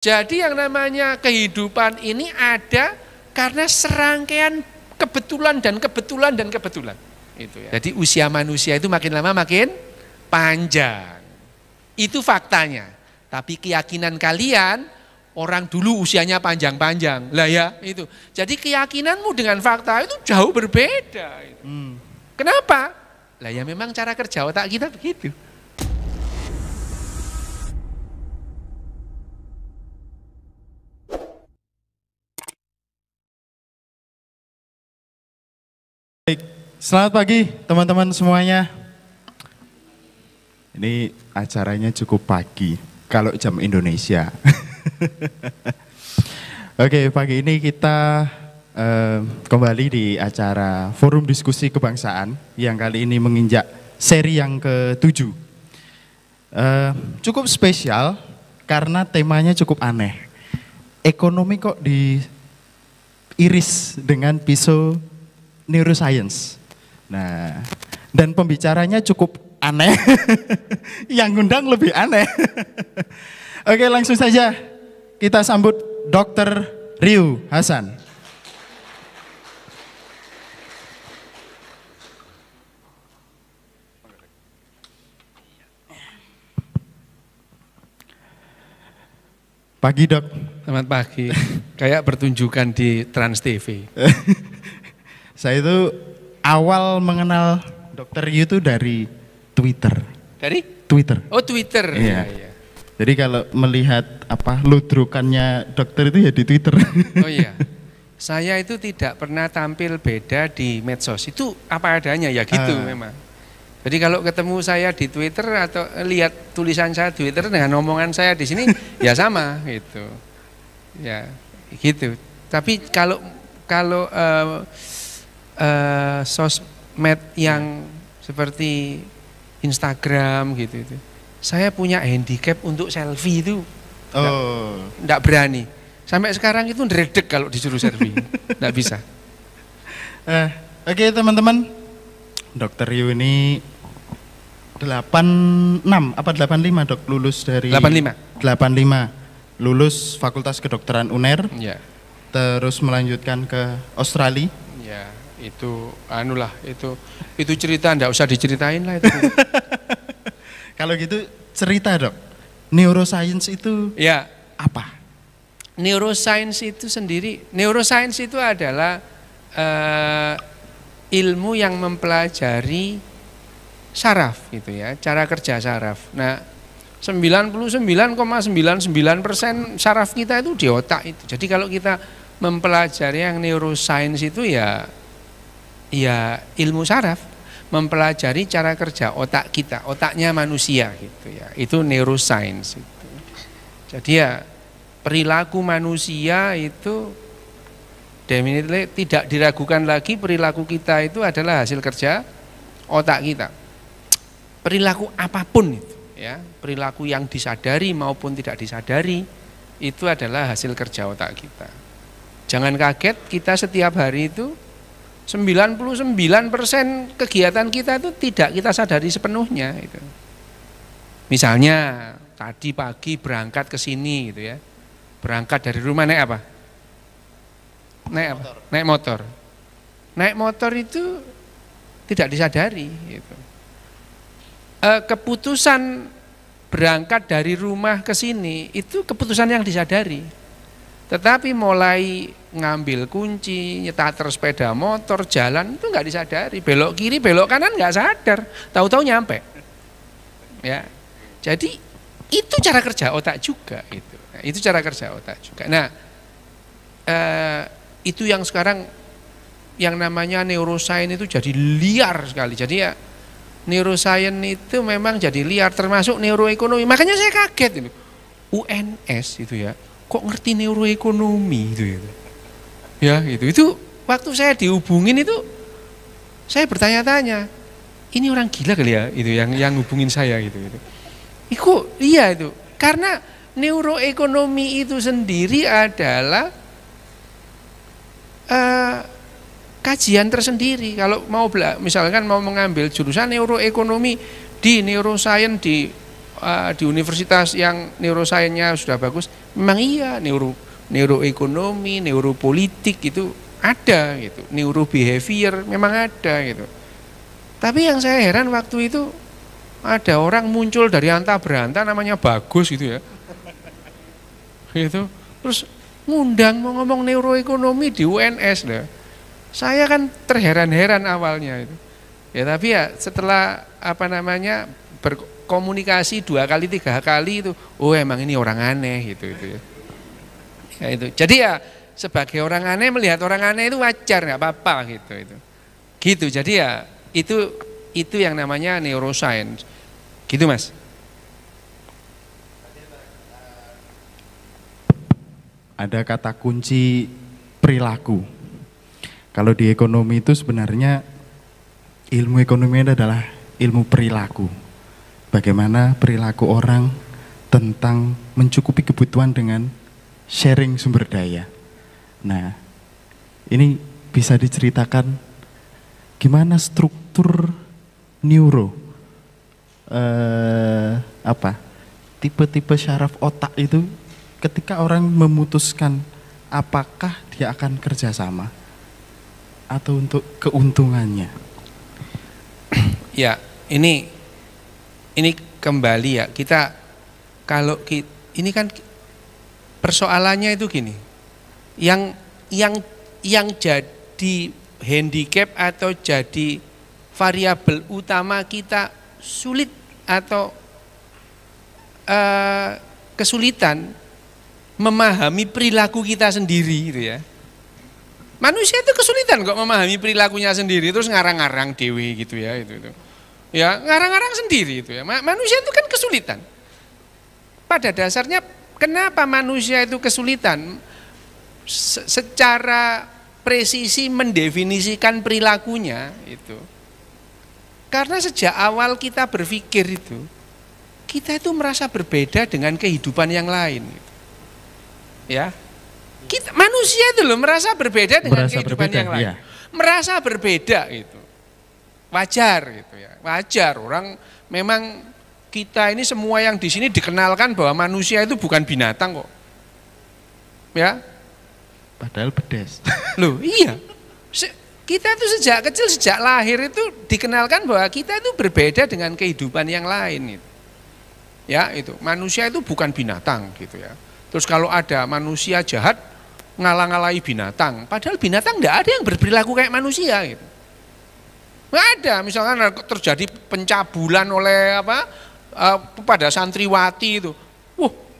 Jadi yang namanya kehidupan ini ada karena serangkaian kebetulan dan kebetulan dan kebetulan. Itu ya. Jadi usia manusia itu makin lama makin panjang. Itu faktanya. Tapi keyakinan kalian, orang dulu usianya panjang-panjang. Lah ya itu. Jadi keyakinanmu dengan fakta itu jauh berbeda. Kenapa? Lah ya memang cara kerja otak kita begitu. Baik, selamat pagi teman-teman semuanya. Ini acaranya cukup pagi, kalau jam Indonesia. Oke, pagi ini kita kembali di acara Forum Diskusi Kebangsaan yang kali ini menginjak seri yang ke-7. Cukup spesial karena temanya cukup aneh. Ekonomi kok diiris dengan pisau neuroscience. Nah, dan pembicaranya cukup aneh. Yang ngundang lebih aneh. Oke, langsung saja kita sambut Dr. Ryu Hasan. Pagi, Dok. Selamat pagi. Kayak pertunjukan di Trans TV. Saya itu awal mengenal Dr. Ryu itu dari Twitter. Dari? Twitter. Oh, Twitter. Iya. Ya. Jadi kalau melihat ludrukannya dokter itu ya di Twitter. Oh iya. Saya itu tidak pernah tampil beda di medsos. Itu apa adanya ya gitu memang. Jadi kalau ketemu saya di Twitter atau lihat tulisan saya di Twitter dengan omongan saya di sini ya sama gitu. Ya, gitu. Tapi kalau sosmed yang seperti Instagram gitu itu, saya punya handicap untuk selfie itu, enggak berani. Sampai sekarang itu ngeredek kalau disuruh selfie, enggak bisa. Oke teman-teman, Dr. Ryu ini 86 apa 85 dok lulus dari 85 lulus Fakultas Kedokteran UNER, ya. Terus melanjutkan ke Australia. Ya, itu anulah itu cerita ndak usah diceritain lah itu. Kalau gitu cerita dok, neuroscience itu ya apa? Neuroscience itu adalah ilmu yang mempelajari saraf gitu ya, cara kerja saraf. Nah, 99,99% saraf kita itu di otak itu. Jadi kalau kita mempelajari yang neuroscience itu ya ilmu saraf, mempelajari cara kerja otak kita, otaknya manusia gitu ya. Itu neuroscience itu. Jadi ya perilaku manusia itu definitely tidak diragukan lagi, perilaku kita itu adalah hasil kerja otak kita. Perilaku apapun itu ya, perilaku yang disadari maupun tidak disadari itu adalah hasil kerja otak kita. Jangan kaget kita setiap hari itu 99% kegiatan kita itu tidak kita sadari sepenuhnya itu. Misalnya tadi pagi berangkat ke sini gitu ya. Berangkat dari rumah naik apa? Naik motor. Naik motor itu tidak disadari gitu. Keputusan berangkat dari rumah ke sini itu keputusan yang disadari. Tetapi mulai ngambil kunci, nyetar sepeda motor, jalan itu nggak disadari. Belok kiri, belok kanan nggak sadar. Tahu-tahu nyampe. Ya, jadi itu cara kerja otak juga itu. Nah, itu cara kerja otak juga. Nah, itu yang sekarang yang namanya neuroscience itu jadi liar sekali. Jadi ya neuroscience itu memang jadi liar, termasuk neuroekonomi. Makanya saya kaget itu. UNS itu ya, kok ngerti neuroekonomi itu ya. Ya gitu. Itu waktu saya dihubungin itu saya bertanya-tanya, ini orang gila kali ya itu yang hubungin saya gitu. Iya itu. Karena neuroekonomi itu sendiri adalah kajian tersendiri. Kalau mau misalkan mau mengambil jurusan neuroekonomi di neuroscience di di universitas yang neurosainsnya sudah bagus, memang iya neuroekonomi, neuropolitik itu ada gitu, neurobehavior memang ada gitu. Tapi yang saya heran waktu itu ada orang muncul dari anta beranta namanya Bagus gitu ya. Gitu. Terus ngundang mau ngomong neuroekonomi di UNS lah. Saya kan terheran-heran awalnya itu. Ya tapi ya setelah berkomunikasi 2 kali 3 kali itu, oh emang ini orang aneh gitu ya. Ya itu. Jadi ya sebagai orang aneh melihat orang aneh itu wajar, nggak apa-apa gitu itu. Gitu. Jadi ya itu yang namanya neuroscience. Gitu Mas. Ada kata kunci perilaku. Kalau di ekonomi itu sebenarnya ilmu ekonomi adalah ilmu perilaku. Bagaimana perilaku orang tentang mencukupi kebutuhan dengan sharing sumber daya. Nah, ini bisa diceritakan gimana struktur neuro, tipe-tipe syaraf otak itu ketika orang memutuskan apakah dia akan kerjasama atau untuk keuntungannya. Ya, ini kembali ya kita ini kan persoalannya itu gini, yang jadi handicap atau jadi variabel utama kita sulit atau kesulitan memahami perilaku kita sendiri gitu ya. Manusia itu kesulitan kok memahami perilakunya sendiri terus ngarang-ngarang dewe gitu ya itu. Ya, ngarang-ngarang sendiri itu ya. Manusia itu kan kesulitan. Pada dasarnya kenapa manusia itu kesulitan secara presisi mendefinisikan perilakunya itu. Karena sejak awal kita berpikir itu, kita itu merasa berbeda dengan kehidupan yang lain. Ya, manusia itu loh merasa berbeda dengan kehidupan yang lain. Ya. Merasa berbeda itu, wajar gitu ya, wajar. Orang memang kita ini semua yang di sini dikenalkan bahwa manusia itu bukan binatang kok, ya. Padahal pedas. Loh, iya. Kita itu sejak kecil, sejak lahir itu dikenalkan bahwa kita itu berbeda dengan kehidupan yang lain. Gitu. Ya itu, manusia itu bukan binatang gitu ya. Terus kalau ada manusia jahat, ngalah-ngalahi binatang. Padahal binatang enggak ada yang berperilaku kayak manusia gitu. Enggak ada, misalkan terjadi pencabulan oleh pada santriwati itu.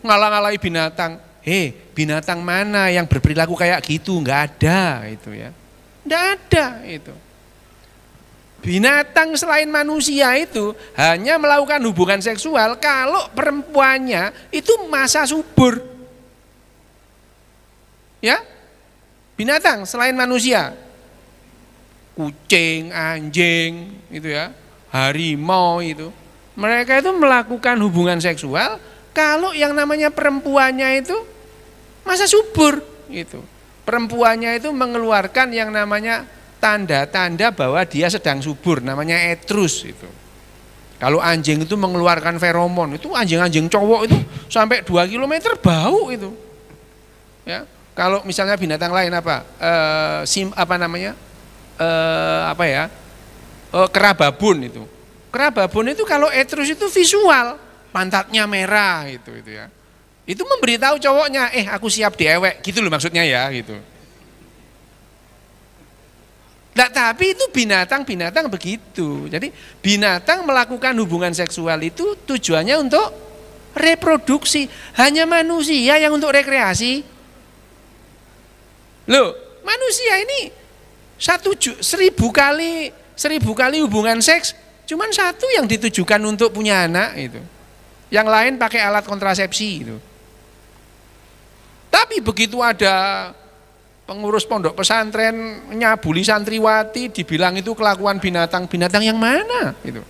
Ngalah-ngalahi binatang. Binatang mana yang berperilaku kayak gitu? Enggak ada itu ya. Enggak ada itu. Binatang selain manusia itu hanya melakukan hubungan seksual kalau perempuannya itu masa subur. Ya, binatang selain manusia, kucing, anjing, itu ya, harimau itu, mereka itu melakukan hubungan seksual kalau yang namanya perempuannya itu masa subur, gitu. Perempuannya itu mengeluarkan yang namanya tanda-tanda bahwa dia sedang subur, namanya etrus itu. Kalau anjing itu mengeluarkan feromon, itu anjing-anjing cowok itu sampai 2 km bau itu. Ya. Kalau misalnya binatang lain kerababun itu. Kerababun itu kalau etrus itu visual, pantatnya merah itu ya. Itu memberitahu cowoknya, aku siap diewek, gitu loh maksudnya ya gitu. Nah, tapi itu binatang-binatang begitu. Jadi binatang melakukan hubungan seksual itu tujuannya untuk reproduksi. Hanya manusia yang untuk rekreasi. Loh, manusia ini 1000 kali hubungan seks, cuman 1 yang ditujukan untuk punya anak itu. Yang lain pakai alat kontrasepsi itu. Tapi begitu ada pengurus pondok pesantren nyabuli santriwati, dibilang itu kelakuan binatang yang mana itu.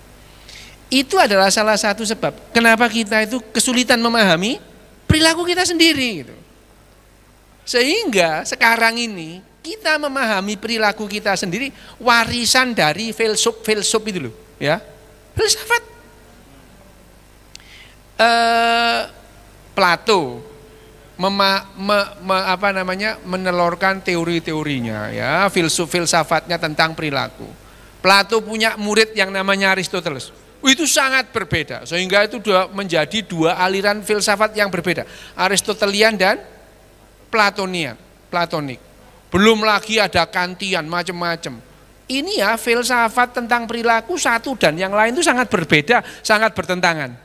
Itu adalah salah satu sebab kenapa kita itu kesulitan memahami perilaku kita sendiri gitu. Sehingga sekarang ini kita memahami perilaku kita sendiri warisan dari filsuf itu loh, ya. Filsafat. Plato menelurkan teori-teorinya ya, filsafatnya tentang perilaku. Plato punya murid yang namanya Aristoteles. Itu sangat berbeda, sehingga itu menjadi dua aliran filsafat yang berbeda, Aristotelian dan Platonik. Belum lagi ada Kantian, macam-macam. Ini ya filsafat tentang perilaku satu dan yang lain itu sangat berbeda, sangat bertentangan.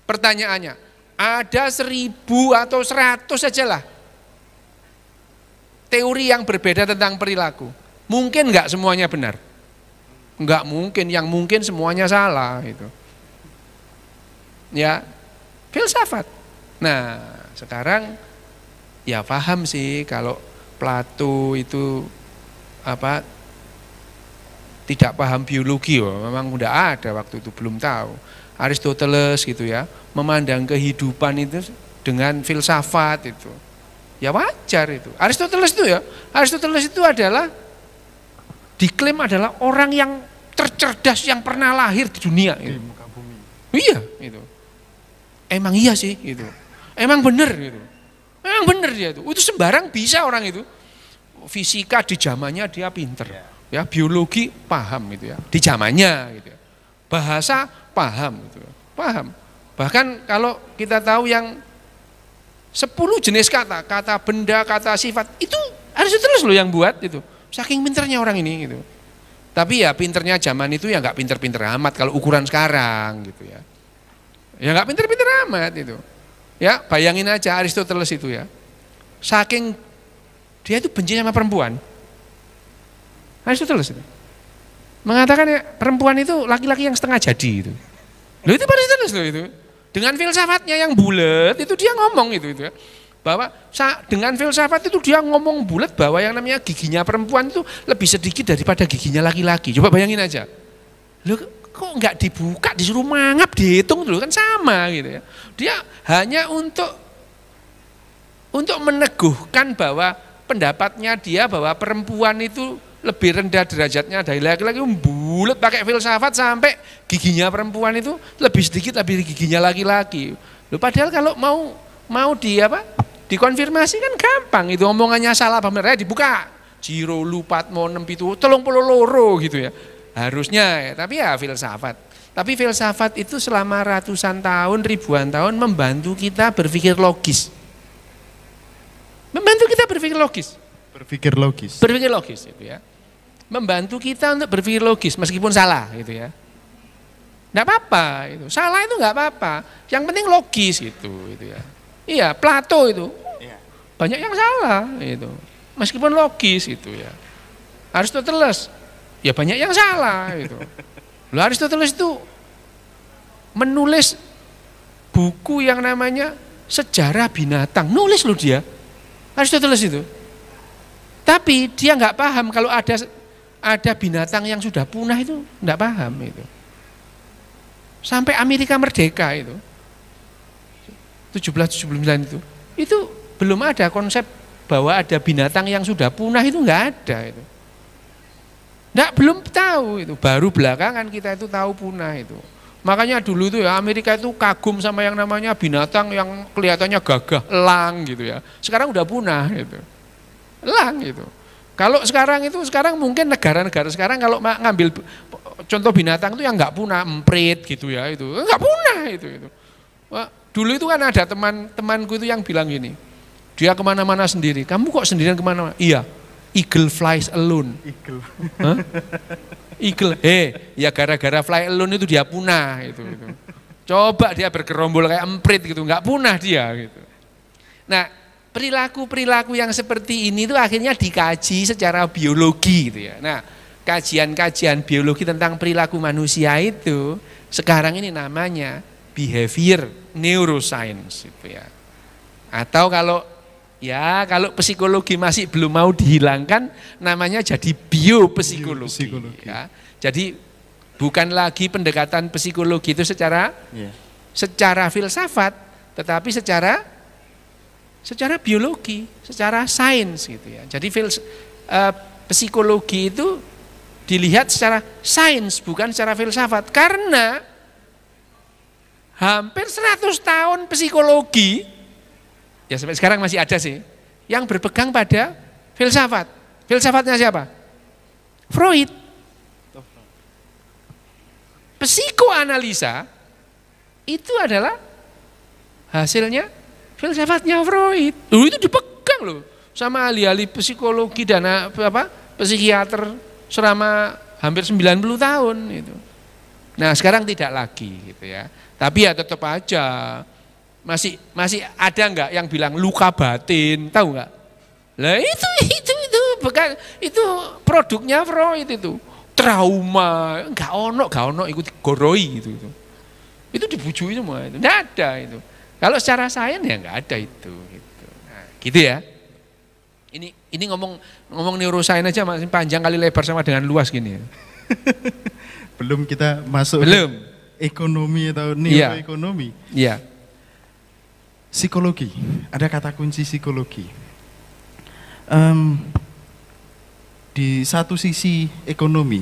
Pertanyaannya, ada 1000 atau 100 sajalah teori yang berbeda tentang perilaku. Mungkin enggak semuanya benar? Enggak mungkin, yang mungkin semuanya salah itu. Ya, filsafat. Nah, sekarang ya paham sih kalau Plato itu tidak paham biologi, memang udah ada waktu itu, belum tahu. Aristoteles gitu ya, memandang kehidupan itu dengan filsafat itu. Ya wajar itu. Aristoteles itu adalah diklaim adalah orang yang tercerdas yang pernah lahir di dunia gitu. Di muka bumi. Iya, itu. Emang iya sih gitu. Emang bener gitu. Emang bener dia itu. Itu sembarang bisa orang itu. Fisika di zamannya dia pinter. Ya, biologi paham gitu ya. Di zamannya gitu ya. Bahasa paham gitu. Paham. Bahkan kalau kita tahu yang 10 jenis kata benda, kata sifat, itu Aristoteles loh yang buat itu. Saking pinternya orang ini gitu. Tapi ya pinternya zaman itu ya nggak pinter-pinter amat kalau ukuran sekarang gitu ya. Ya nggak pinter-pinter amat itu. Ya bayangin aja Aristoteles itu ya. Saking dia itu benci sama perempuan. Aristoteles itu mengatakan ya, perempuan itu laki-laki yang setengah jadi itu. Loh itu Aristoteles loh itu. Dengan filsafatnya yang bulat itu dia ngomong itu ya. Bahwa dengan filsafat itu dia ngomong bulat bahwa yang namanya giginya perempuan itu lebih sedikit daripada giginya laki-laki. Coba bayangin aja. Loh kok nggak dibuka, disuruh mangap, dihitung dulu kan sama gitu ya. Dia hanya untuk meneguhkan bahwa pendapatnya dia bahwa perempuan itu lebih rendah derajatnya dari laki-laki, bulat pakai filsafat sampai giginya perempuan itu lebih sedikit dari giginya laki-laki. Loh, padahal kalau mau dikonfirmasi kan gampang, itu omongannya salah apa benar, dibuka jiro lupat mau 6 itu 32 gitu ya. Harusnya ya, tapi ya filsafat. Tapi filsafat itu selama ratusan tahun, ribuan tahun membantu kita berpikir logis. Membantu kita berpikir logis. Berpikir logis itu ya. Membantu kita untuk berpikir logis meskipun salah gitu ya. Enggak apa-apa itu. Salah itu enggak apa-apa. Yang penting logis gitu ya. Iya, Plato itu. Banyak yang salah itu. Meskipun logis itu ya. Aristoteles ya banyak yang salah itu. Loh, Aristoteles itu menulis buku yang namanya Sejarah Binatang. Nulis loh dia. Aristoteles itu. Tapi dia nggak paham kalau ada binatang yang sudah punah itu nggak paham itu. Sampai Amerika merdeka itu 1779 itu belum ada konsep bahwa ada binatang yang sudah punah, itu nggak ada itu. Belum tahu itu. Baru belakangan kita itu tahu punah itu. Makanya dulu itu ya Amerika itu kagum sama yang namanya binatang yang kelihatannya gagah, elang gitu ya. Sekarang udah punah gitu. Elang gitu. Kalau sekarang mungkin negara-negara sekarang kalau ngambil contoh binatang itu yang nggak punah, emprit gitu ya, itu nggak punah itu. Wah, dulu itu kan ada temanku itu yang bilang gini, dia kemana-mana sendiri. Kamu kok sendirian kemana-mana? Iya, eagle flies alone. Eagle, ya gara-gara fly alone itu dia punah itu. Coba dia bergerombol kayak emprit gitu, nggak punah dia gitu. Nah, perilaku-perilaku yang seperti ini itu akhirnya dikaji secara biologi gitu ya. Nah, kajian-kajian biologi tentang perilaku manusia itu sekarang ini namanya behavior neuroscience gitu ya. Atau kalau psikologi masih belum mau dihilangkan, namanya jadi biopsikologi. Ya. Jadi bukan lagi pendekatan psikologi itu secara filsafat, tetapi secara biologi, secara sains gitu ya. Jadi psikologi itu dilihat secara sains bukan secara filsafat, karena hampir 100 tahun psikologi, ya sampai sekarang masih ada sih, yang berpegang pada filsafat. Filsafatnya siapa? Freud. Psikoanalisa itu adalah hasilnya filsafatnya Freud. Itu dipegang loh sama ahli-ahli psikologi dan psikiater selama hampir 90 tahun itu. Nah, sekarang tidak lagi gitu ya. Tapi ya tetap aja masih ada enggak yang bilang luka batin, tahu enggak? Lah itu bukan itu produknya Freud itu. Trauma, enggak ono ikut goroi gitu. Itu dibujui semua itu. Enggak ada itu. Kalau secara sains ya enggak ada itu gitu. Nah, gitu ya. Ini ngomong neuroscience aja masih panjang kali lebar sama dengan luas gini ya. Belum kita masuk ekonomi atau neuroekonomi. Iya. Psikologi, ada kata kunci psikologi. Di satu sisi ekonomi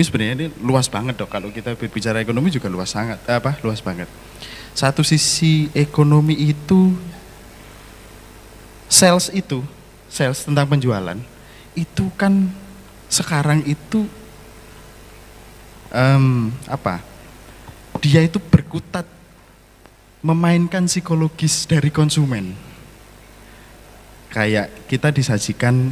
sebenarnya ini luas banget dok. Kalau kita berbicara ekonomi juga luas banget. Satu sisi ekonomi itu sales tentang penjualan itu kan sekarang itu dia itu berkutat memainkan psikologis dari konsumen. Kayak kita disajikan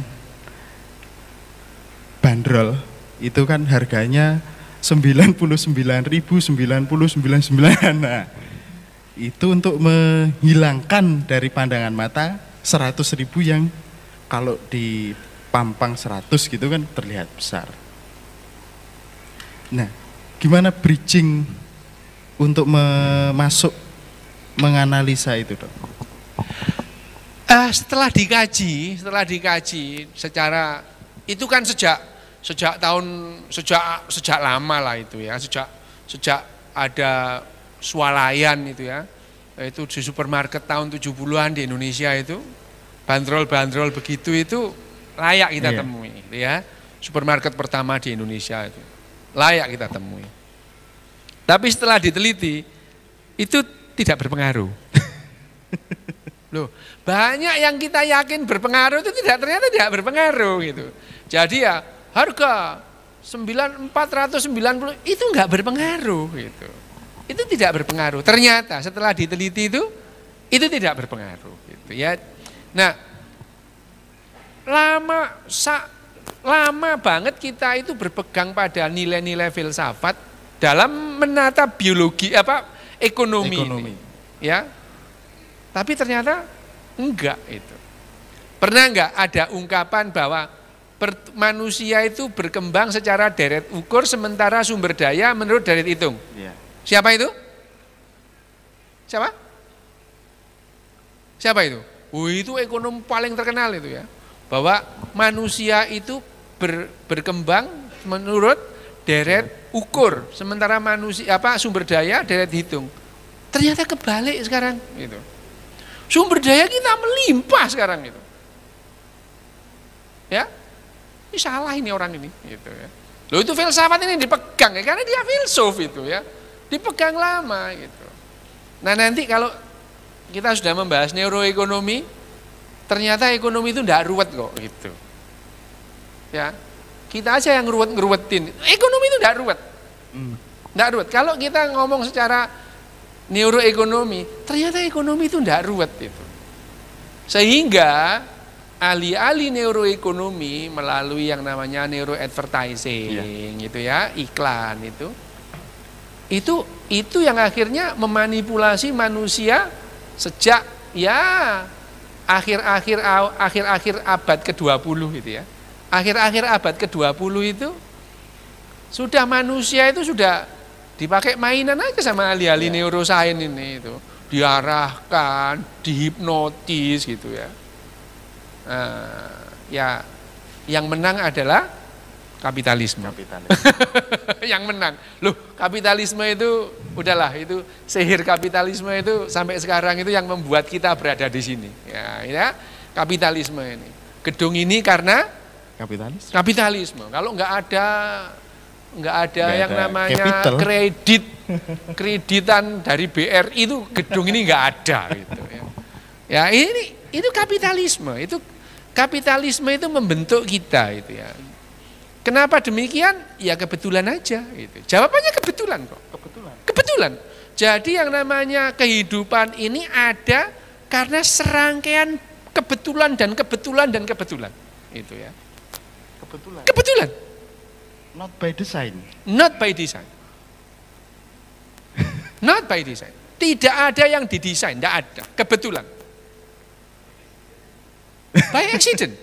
bandrol itu kan harganya 99.099. Nah, itu untuk menghilangkan dari pandangan mata 100.000 yang kalau dipampang 100 gitu kan terlihat besar. Nah, gimana bridging untuk menganalisa itu, Dok? Setelah dikaji secara itu kan sejak lama lah itu ya, sejak ada swalayan itu ya, itu di supermarket tahun 70-an di Indonesia itu bandrol begitu itu layak kita temui gitu ya. Supermarket pertama di Indonesia itu layak kita temui. Tapi setelah diteliti itu tidak berpengaruh. Loh, banyak yang kita yakin berpengaruh itu ternyata tidak berpengaruh gitu. Jadi ya harga 490 itu enggak berpengaruh gitu. Itu tidak berpengaruh. Ternyata setelah diteliti itu tidak berpengaruh gitu ya. Nah, lama banget kita itu berpegang pada nilai-nilai filsafat dalam menata biologi ekonomi. Ini, ya. Tapi ternyata enggak itu. Pernah enggak ada ungkapan bahwa manusia itu berkembang secara deret ukur sementara sumber daya menurut deret hitung? Ya. Siapa itu? Siapa itu? Itu ekonom paling terkenal itu ya. Bahwa manusia itu berkembang menurut deret ukur sementara sumber daya deret hitung. Ternyata kebalik sekarang gitu. Sumber daya kita melimpah sekarang gitu. Ya. Ini salah ini orang ini gitu ya. Loh, itu filsafat ini dipegang ya karena dia filsuf itu ya. Dipegang lama gitu. Nah, nanti kalau kita sudah membahas neuroekonomi, ternyata ekonomi itu enggak ruwet kok gitu. Ya. Kita aja yang ngeruwetin. Ekonomi itu enggak ruwet. Enggak ruwet. Kalau kita ngomong secara neuroekonomi, ternyata ekonomi itu enggak ruwet itu. Sehingga ahli-ahli neuroekonomi melalui yang namanya neuroadvertising gitu ya, iklan itu yang akhirnya memanipulasi manusia sejak ya akhir-akhir abad ke-20 gitu ya. Akhir-akhir abad ke-20 itu sudah manusia itu sudah dipakai mainan aja sama ahli-ahli neuroscience ini itu. Diarahkan, dihipnotis gitu ya. Ya yang menang adalah kapitalisme. Yang menang. Loh, kapitalisme itu udahlah, itu sihir kapitalisme itu sampai sekarang itu yang membuat kita berada di sini. Ya, kapitalisme ini. Gedung ini karena kapitalisme. Kalau nggak ada nggak ada Nggak yang ada namanya capital. kreditan dari BRI itu gedung ini nggak ada gitu ya. Ya itu kapitalisme, itu membentuk kita itu ya. Kenapa demikian? Ya kebetulan aja gitu. Jawabannya kebetulan kok. Kebetulan. Jadi yang namanya kehidupan ini ada karena serangkaian kebetulan dan kebetulan dan kebetulan. Itu ya. Kebetulan. Not by design. Not by design. Not by design. Tidak ada yang didesain, tidak ada. Kebetulan. By accident.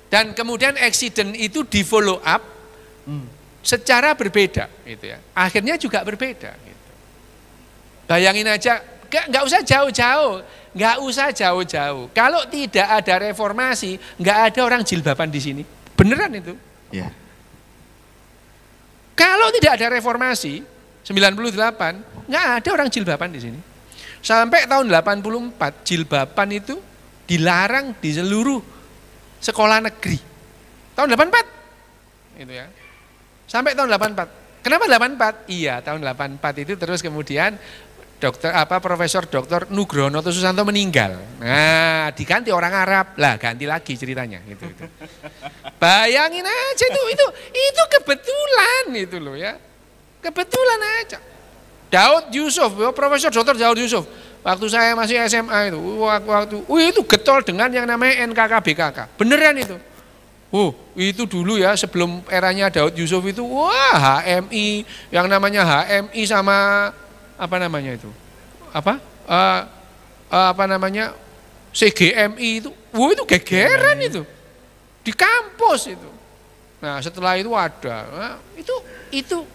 Dan kemudian accident itu di follow up secara berbeda, gitu ya. Akhirnya juga berbeda. Gitu. Bayangin aja, nggak usah jauh-jauh. Kalau tidak ada reformasi, nggak ada orang jilbaban di sini. Beneran itu. Ya. Kalau tidak ada reformasi 98, nggak ada orang jilbaban di sini. Sampai tahun 84 jilbaban itu dilarang di seluruh sekolah negeri. Tahun 84. Itu ya. Sampai tahun 84. Kenapa 84? Iya, tahun 84 itu terus kemudian Profesor Dr. Nugroho Susanto meninggal. Nah, diganti orang Arab. Lah, ganti lagi ceritanya gitu. Bayangin aja itu kebetulan itu loh ya. Kebetulan aja. Daud Yusuf, Profesor Dr. Daud Yusuf. Waktu saya masih SMA itu, itu getol dengan yang namanya NKKBKK. Beneran itu. Itu dulu ya sebelum eranya Daud Yusuf itu, HMI, yang namanya HMI sama apa namanya itu? Apa namanya? CGMI itu. Itu gegeran itu. Di kampus itu. Nah, setelah itu ada. Itu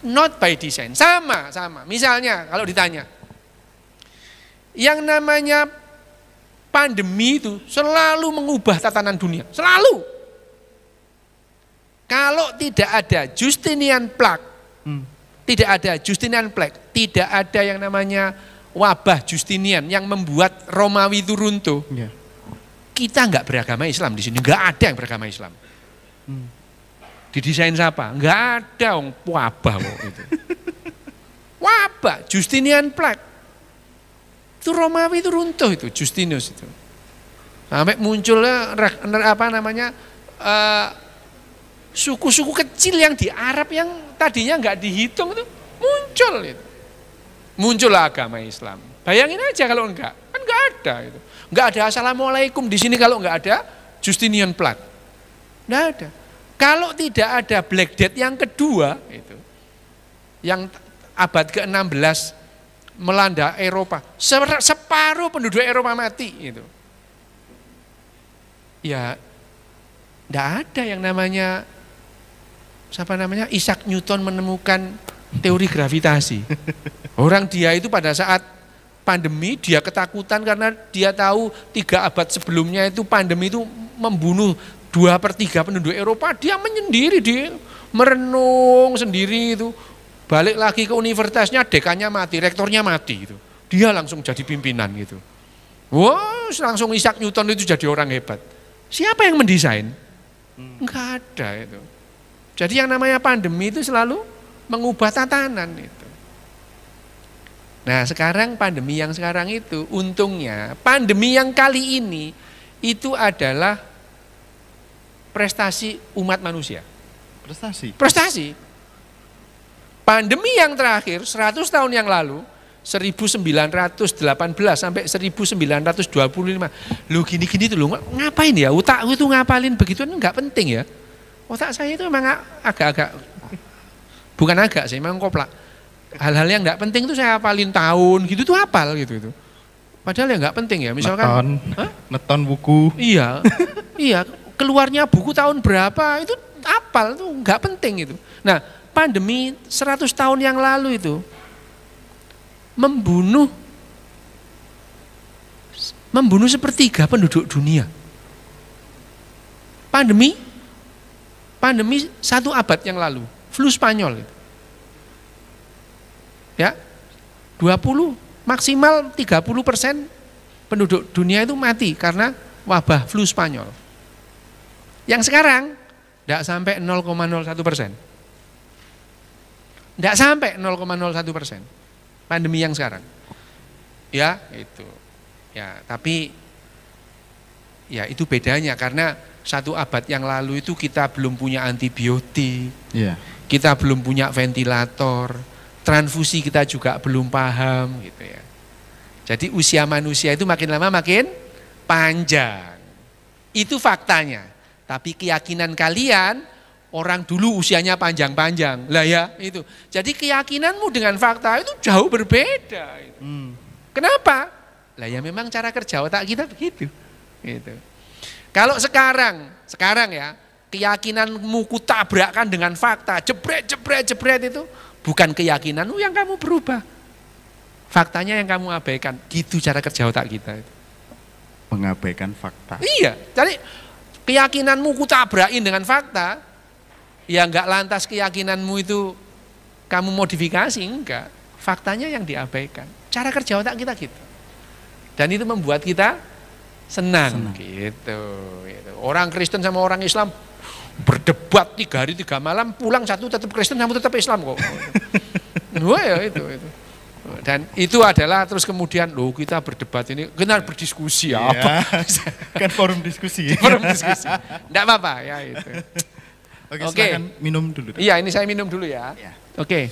not by design. Sama. Misalnya kalau ditanya, yang namanya pandemi itu selalu mengubah tatanan dunia. Selalu. Kalau tidak ada Justinian Plague, tidak ada yang namanya wabah Justinian yang membuat Romawi itu runtuh. Ya. Kita nggak beragama Islam di sini, nggak ada yang beragama Islam. Didesain siapa? Nggak ada wabah itu. Wabah Justinian Plague. Itu Romawi itu runtuh itu, Justinus itu. Sampai munculnya suku-suku kecil yang di Arab yang tadinya nggak dihitung itu muncul itu. Muncullah agama Islam. Bayangin aja kalau enggak, kan nggak ada itu. Nggak ada assalamualaikum di sini kalau nggak ada Justinian Plague. Nggak ada. Kalau tidak ada Black Death yang kedua itu, yang abad ke-16 melanda Eropa, separuh penduduk Eropa mati itu. Ya, enggak ada yang namanya Isaac Newton menemukan teori gravitasi. Orang dia itu pada saat pandemi dia ketakutan karena dia tahu 3 abad sebelumnya itu pandemi itu membunuh 2/3 penduduk Eropa. Dia menyendiri, dia merenung sendiri itu. Balik lagi ke universitasnya, dekannya mati, rektornya mati gitu. Dia langsung jadi pimpinan gitu. Langsung Isaac Newton itu jadi orang hebat. Siapa yang mendesain? Enggak ada itu. Jadi yang namanya pandemi itu selalu mengubah tatanan itu. Nah, sekarang pandemi yang sekarang itu untungnya pandemi yang kali ini itu adalah prestasi umat manusia. Prestasi. Pandemi yang terakhir 100 tahun yang lalu 1918 sampai 1925. Lu gini-gini tuh lu ngapain ya? Otak itu ngapalin begituan enggak penting ya. Otak saya itu memang agak-agak bukan agak sih, memang koplak. Hal-hal yang enggak penting itu saya hafalin tahun gitu tuh hafal gitu. Padahal yang enggak penting ya, misalkan neton buku. Iya. Iya, keluarnya buku tahun berapa itu hafal tuh enggak penting itu. Nah, pandemi 100 tahun yang lalu itu membunuh 1/3 penduduk dunia. Pandemi 1 abad yang lalu, flu Spanyol itu. Ya. 20 maksimal 30% penduduk dunia itu mati karena wabah flu Spanyol. Yang sekarang tidak sampai 0,01%. Tidak sampai 0,01%. Pandemi yang sekarang. Ya, itu. Ya, tapi ya itu bedanya karena 1 abad yang lalu itu kita belum punya antibiotik. Iya. Kita belum punya ventilator, transfusi kita juga belum paham gitu ya. Jadi usia manusia itu makin lama makin panjang. Itu faktanya. Tapi keyakinan kalian, orang dulu usianya panjang-panjang. Lah ya, itu. Jadi keyakinanmu dengan fakta itu jauh berbeda. Kenapa? Lah ya memang cara kerja otak kita begitu. Gitu. Kalau sekarang ya, keyakinanmu kutabrakkan dengan fakta, jebret itu bukan keyakinanmu yang kamu berubah. Faktanya yang kamu abaikan. Gitu cara kerja otak kita itu. Mengabaikan fakta. Iya, jadi keyakinanmu kutabrakin dengan fakta, ya enggak lantas keyakinanmu itu kamu modifikasi, enggak. Faktanya yang diabaikan. Cara kerja otak kita gitu. Dan itu membuat kita senang. Gitu. Orang Kristen sama orang Islam berdebat 3 hari 3 malam, pulang satu tetap Kristen, satu tetap Islam kok. Wah ya itu. Dan itu adalah terus kemudian kita berdebat ini, kita berdiskusi apa? Kan forum diskusi. Forum diskusi. Enggak apa-apa ya itu. Oke, silakan minum dulu. Iya, ini saya minum dulu ya. Ya. Oke.